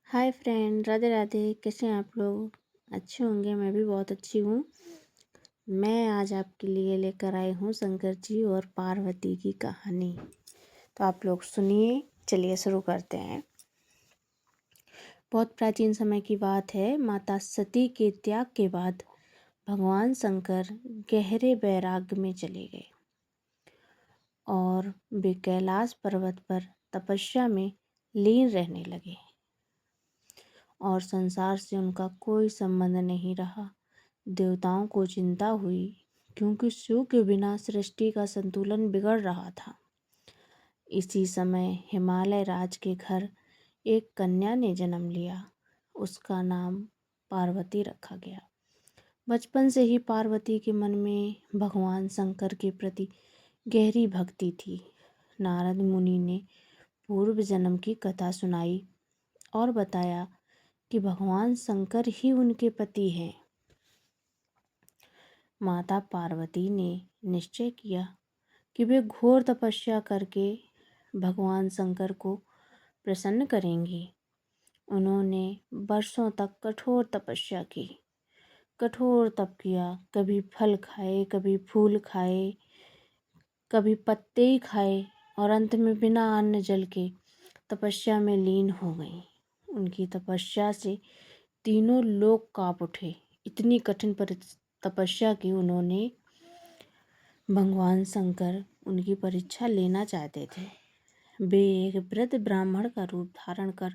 Hi friend, Radhe Radhe. कैसे हैं आप लोग? अच्छे होंगे। मैं भी बहुत अच्छी हूँ। मैं आज आपके लिए लेकर आई हूँ शंकर जी और पार्वती की कहानी। तो आप लोग सुनिए। चलिए शुरू करते हैं। बहुत प्राचीन समय की बात है। माता सती के त्याग के बाद भगवान शंकर गहरे वैराग्य में चले गए और वे कैलाश पर्वत पर तपस्या में लीन रहने लगे और संसार से उनका कोई संबंध नहीं रहा। देवताओं को चिंता हुई क्योंकि शिव के बिना सृष्टि का संतुलन बिगड़ रहा था। इसी समय हिमालय राज के घर एक कन्या ने जन्म लिया। उसका नाम पार्वती रखा गया। बचपन से ही पार्वती के मन में भगवान शंकर के प्रति गहरी भक्ति थी। नारद मुनि ने पूर्व जन्म की कथा सुनाई और बताया कि भगवान शंकर ही उनके पति हैं। माता पार्वती ने निश्चय किया कि वे घोर तपस्या करके भगवान शंकर को प्रसन्न करेंगी। उन्होंने वर्षों तक कठोर तपस्या की, कठोर तप किया। कभी फल खाए, कभी फूल खाए, कभी पत्ते ही खाए और अंत में बिना अन्न जल के तपस्या में लीन हो गई। उनकी तपस्या से तीनों लोक कांप उठे। इतनी कठिन तपस्या की उन्होंने भगवान शंकर उनकी परीक्षा लेना चाहते थे। वे एक वृद्ध ब्राह्मण का रूप धारण कर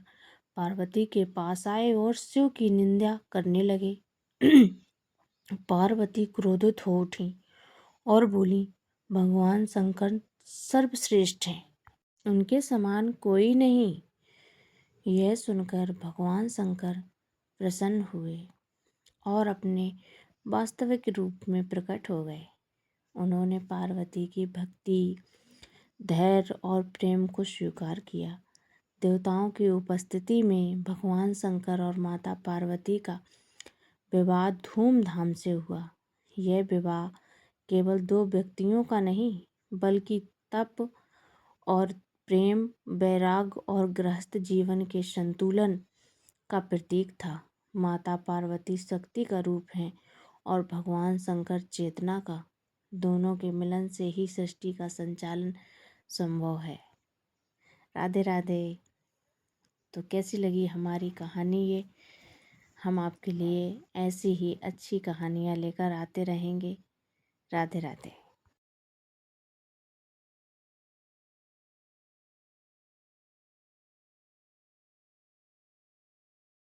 पार्वती के पास आए और शिव की निंदा करने लगे। पार्वती क्रोधित हो उठी और बोली, भगवान शंकर सर्वश्रेष्ठ हैं, उनके समान कोई नहीं। यह सुनकर भगवान शंकर प्रसन्न हुए और अपने वास्तविक रूप में प्रकट हो गए। उन्होंने पार्वती की भक्ति, धैर्य और प्रेम को स्वीकार किया। देवताओं की उपस्थिति में भगवान शंकर और माता पार्वती का विवाह धूमधाम से हुआ। यह विवाह केवल दो व्यक्तियों का नहीं, बल्कि तप और प्रेम, वैराग्य और गृहस्थ जीवन के संतुलन का प्रतीक था। माता पार्वती शक्ति का रूप है और भगवान शंकर चेतना का। दोनों के मिलन से ही सृष्टि का संचालन संभव है। राधे राधे। तो कैसी लगी हमारी कहानी ये? हम आपके लिए ऐसी ही अच्छी कहानियाँ लेकर आते रहेंगे। राधे राधे।